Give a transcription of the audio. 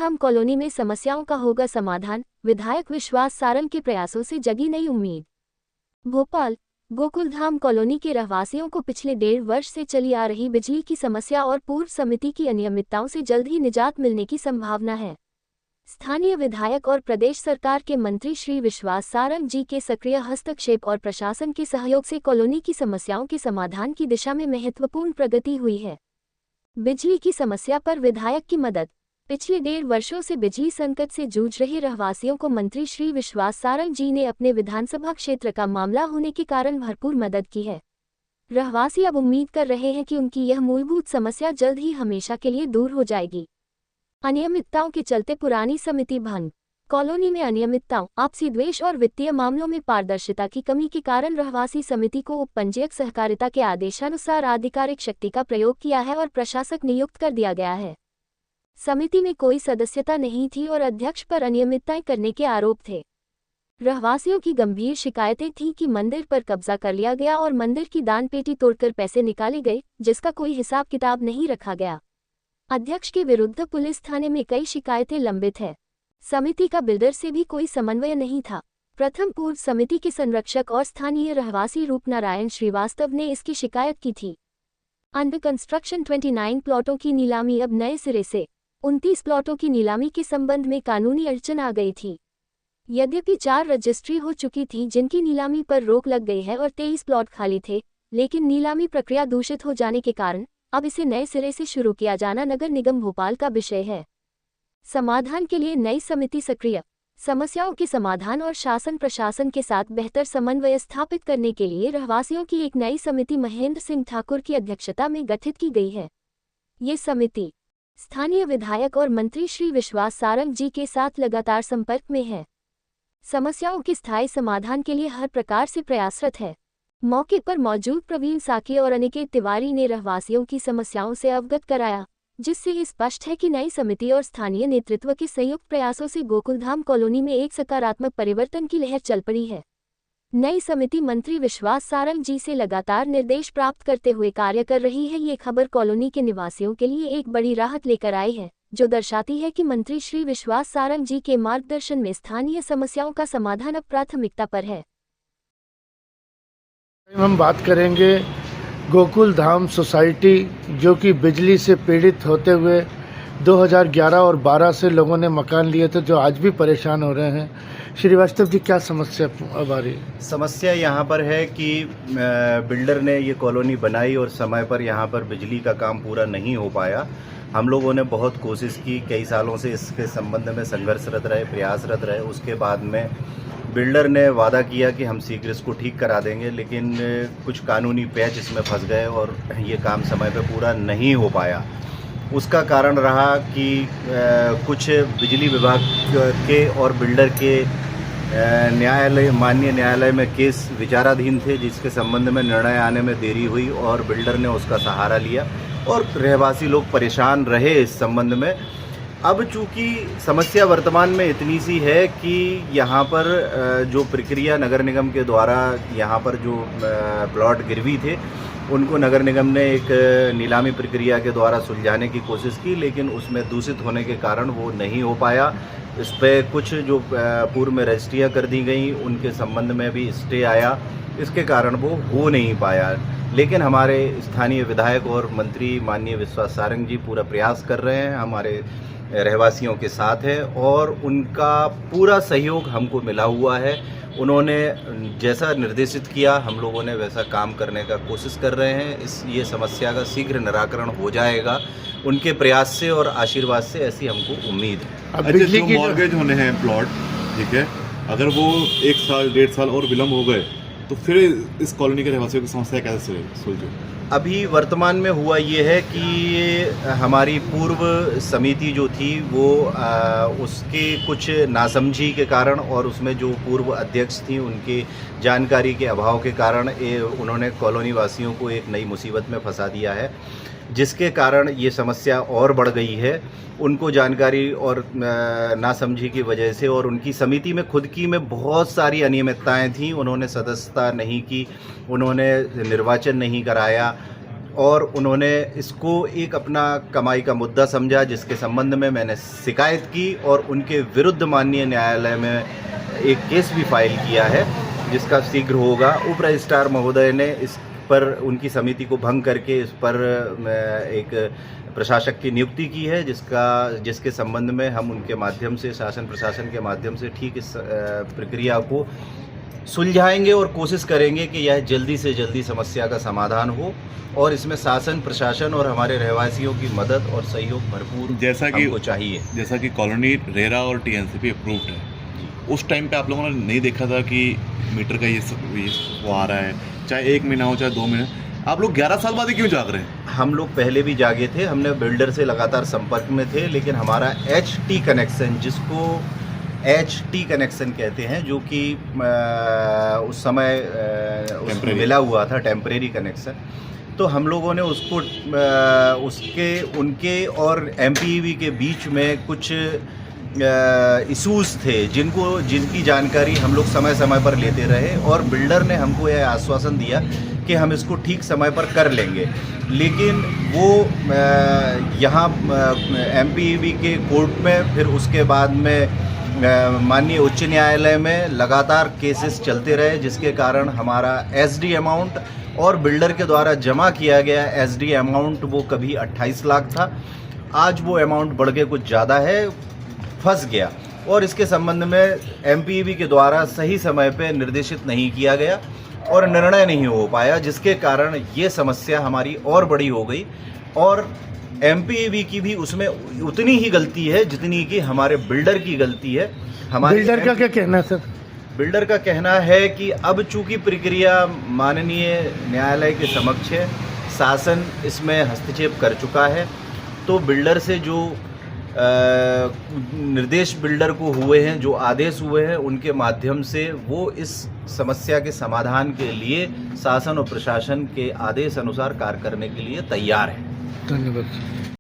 Gokuldham colony में समस्याओं का होगा समाधान, विधायक विश्वास सारंग के प्रयासों से जगी नई उम्मीद। भोपाल, गोकुलधाम कॉलोनी के रहवासियों को पिछले 1.5 वर्ष से चली आ रही बिजली की समस्या और पूर्व समिति की अनियमितताओं से जल्द ही निजात मिलने की संभावना है। स्थानीय विधायक और प्रदेश सरकार के मंत्री श्री विश्वास सारंग जी के सक्रिय हस्तक्षेप और प्रशासन के सहयोग से कॉलोनी की समस्याओं के समाधान की दिशा में महत्वपूर्ण प्रगति हुई है। बिजली की समस्या पर विधायक की मदद। पिछले 1.5 वर्षों से बिजली संकट से जूझ रहे रहवासियों को मंत्री श्री विश्वास सारंग जी ने अपने विधानसभा क्षेत्र का मामला होने के कारण भरपूर मदद की है। रहवासी अब उम्मीद कर रहे हैं कि उनकी यह मूलभूत समस्या जल्द ही हमेशा के लिए दूर हो जाएगी। अनियमितताओं के चलते पुरानी समिति भंग। कॉलोनी में अनियमितताओं, आपसी द्वेष और वित्तीय मामलों में पारदर्शिता की कमी के कारण रहवासी समिति को उपपंजीयक सहकारिता के आदेशानुसार आधिकारिक शक्ति का प्रयोग किया है और प्रशासक नियुक्त कर दिया गया है। समिति में कोई सदस्यता नहीं थी और अध्यक्ष पर अनियमितताएं करने के आरोप थे। रहवासियों की गंभीर शिकायतें थीं कि मंदिर पर कब्जा कर लिया गया और मंदिर की दान पेटी तोड़कर पैसे निकाले गए, जिसका कोई हिसाब किताब नहीं रखा गया। अध्यक्ष के विरुद्ध पुलिस थाने में कई शिकायतें लंबित है। समिति का बिल्डर से भी कोई समन्वय नहीं था। प्रथम पूर्व समिति के संरक्षक और स्थानीय रहवासी रूपनारायण श्रीवास्तव ने इसकी शिकायत की थी। अंडर कंस्ट्रक्शन 29 प्लॉटों की नीलामी अब नए सिरे से। 29 प्लॉटों की नीलामी के संबंध में कानूनी अड़चन आ गई थी। यद्यपि 4 रजिस्ट्री हो चुकी थी जिनकी नीलामी पर रोक लग गई है और 23 प्लॉट खाली थे, लेकिन नीलामी प्रक्रिया दूषित हो जाने के कारण अब इसे नए सिरे से शुरू किया जाना नगर निगम भोपाल का विषय है। समाधान के लिए नई समिति सक्रिय। समस्याओं के समाधान और शासन प्रशासन के साथ बेहतर समन्वय स्थापित करने के लिए रहवासियों की एक नई समिति महेंद्र सिंह ठाकुर की अध्यक्षता में गठित की गई है। ये समिति स्थानीय विधायक और मंत्री श्री विश्वास सारंग जी के साथ लगातार संपर्क में है। समस्याओं के स्थायी समाधान के लिए हर प्रकार से प्रयासरत है। मौके पर मौजूद प्रवीण साकी और अनिकेत तिवारी ने रहवासियों की समस्याओं से अवगत कराया, जिससे ये स्पष्ट है कि नई समिति और स्थानीय नेतृत्व के संयुक्त प्रयासों से गोकुलधाम कॉलोनी में एक सकारात्मक परिवर्तन की लहर चल पड़ी है। नई समिति मंत्री विश्वास सारंग जी से लगातार निर्देश प्राप्त करते हुए कार्य कर रही है। ये खबर कॉलोनी के निवासियों के लिए एक बड़ी राहत लेकर आई है, जो दर्शाती है कि मंत्री श्री विश्वास सारंग जी के मार्गदर्शन में स्थानीय समस्याओं का समाधान अब प्राथमिकता पर है। हम बात करेंगे गोकुलधाम सोसाइटी, जो कि बिजली से पीड़ित होते हुए 2011 और 12 से लोगों ने मकान लिए थे, जो आज भी परेशान हो रहे हैं। श्रीवास्तव जी, क्या समस्या अब आ रही है? समस्या यहाँ पर है कि बिल्डर ने ये कॉलोनी बनाई और समय पर यहाँ पर बिजली का काम पूरा नहीं हो पाया। हम लोगों ने बहुत कोशिश की, कई सालों से इसके संबंध में संघर्षरत रहे, प्रयासरत रहे। उसके बाद में बिल्डर ने वादा किया कि हम शीघ्र इसको ठीक करा देंगे, लेकिन कुछ कानूनी पैच इसमें फंस गए और ये काम समय पर पूरा नहीं हो पाया। उसका कारण रहा कि कुछ बिजली विभाग के और बिल्डर के माननीय न्यायालय में केस विचाराधीन थे, जिसके संबंध में निर्णय आने में देरी हुई और बिल्डर ने उसका सहारा लिया और रहवासी लोग परेशान रहे इस संबंध में। अब चूंकि समस्या वर्तमान में इतनी सी है कि यहाँ पर जो प्रक्रिया नगर निगम के द्वारा यहाँ पर जो प्लॉट गिरवी थे, उनको नगर निगम ने एक नीलामी प्रक्रिया के द्वारा सुलझाने की कोशिश की, लेकिन उसमें दूषित होने के कारण वो नहीं हो पाया। इस पर कुछ जो पूर्व में रजिस्ट्रियाँ कर दी गई, उनके संबंध में भी स्टे आया, इसके कारण वो हो नहीं पाया। लेकिन हमारे स्थानीय विधायक और मंत्री माननीय विश्वास सारंग जी पूरा प्रयास कर रहे हैं, हमारे रहवासियों के साथ है और उनका पूरा सहयोग हमको मिला हुआ है। उन्होंने जैसा निर्देशित किया, हम लोगों ने वैसा काम करने का कोशिश कर रहे हैं। ये समस्या का शीघ्र निराकरण हो जाएगा उनके प्रयास से और आशीर्वाद से, ऐसी हमको उम्मीद है। अब बिजली की मॉर्गेज होने हैं प्लॉट, ठीक है, अगर वो 1 साल 1.5 साल और विलम्ब हो गए तो फिर इस कॉलोनी के रहवासियों की समस्या कैसे सुलझे? अभी वर्तमान में हुआ ये है कि हमारी पूर्व समिति जो थी वो उसके कुछ नासमझी के कारण और उसमें जो पूर्व अध्यक्ष थी उनके जानकारी के अभाव के कारण उन्होंने कॉलोनी वासियों को एक नई मुसीबत में फंसा दिया है, जिसके कारण ये समस्या और बढ़ गई है। उनको जानकारी और नासमझी की वजह से और उनकी समिति में खुद की में बहुत सारी अनियमितताएं थीं। उन्होंने सदस्यता नहीं की, उन्होंने निर्वाचन नहीं कराया और उन्होंने इसको एक अपना कमाई का मुद्दा समझा, जिसके संबंध में मैंने शिकायत की और उनके विरुद्ध माननीय न्यायालय में एक केस भी फाइल किया है, जिसका शीघ्र होगा। उप रजिस्ट्रार महोदय ने इस पर उनकी समिति को भंग करके इस पर एक प्रशासक की नियुक्ति की है, जिसके संबंध में हम उनके माध्यम से, शासन प्रशासन के माध्यम से ठीक इस प्रक्रिया को सुलझाएंगे और कोशिश करेंगे कि यह जल्दी से जल्दी समस्या का समाधान हो और इसमें शासन प्रशासन और हमारे रहवासियों की मदद और सहयोग भरपूर हमको चाहिए। जैसा कि कॉलोनी रेरा और टीएनसीपी अप्रूव्ड है, उस टाइम पे आप लोगों ने नहीं देखा था कि मीटर का ये वो आ रहा है, चाहे 1 महीना हो चाहे 2 महीने, आप लोग 11 साल बाद ही क्यों जाग रहे हैं? हम लोग पहले भी जागे थे, हमने बिल्डर से लगातार संपर्क में थे, लेकिन हमारा HT कनेक्शन, जिसको HT कनेक्शन कहते हैं, जो कि उस समय उसमें मिला हुआ था, टेम्परेरी कनेक्शन, तो हम लोगों ने उसको उनके और MPEB के बीच में कुछ इशूज़ थे, जिनकी जानकारी हम लोग समय समय पर लेते रहे और बिल्डर ने हमको यह आश्वासन दिया कि हम इसको ठीक समय पर कर लेंगे। लेकिन वो यहाँ MPEB के कोर्ट में, फिर उसके बाद में माननीय उच्च न्यायालय में लगातार केसेस चलते रहे, जिसके कारण हमारा SD अमाउंट और बिल्डर के द्वारा जमा किया गया SD अमाउंट वो कभी 28 लाख था, आज वो अमाउंट बढ़ के कुछ ज़्यादा है, फंस गया। और इसके संबंध में MPEB के द्वारा सही समय पे निर्देशित नहीं किया गया और निर्णय नहीं हो पाया, जिसके कारण ये समस्या हमारी और बड़ी हो गई और MPEB की भी उसमें उतनी ही गलती है जितनी कि हमारे बिल्डर की गलती है। हमारे बिल्डर का क्या कहना है सर? बिल्डर का कहना है कि अब चूंकि प्रक्रिया माननीय न्यायालय के समक्ष है, शासन इसमें हस्तक्षेप कर चुका है, तो बिल्डर से जो निर्देश बिल्डर को हुए हैं, जो आदेश हुए हैं, उनके माध्यम से वो इस समस्या के समाधान के लिए शासन और प्रशासन के आदेश अनुसार कार्य करने के लिए तैयार है। धन्यवाद।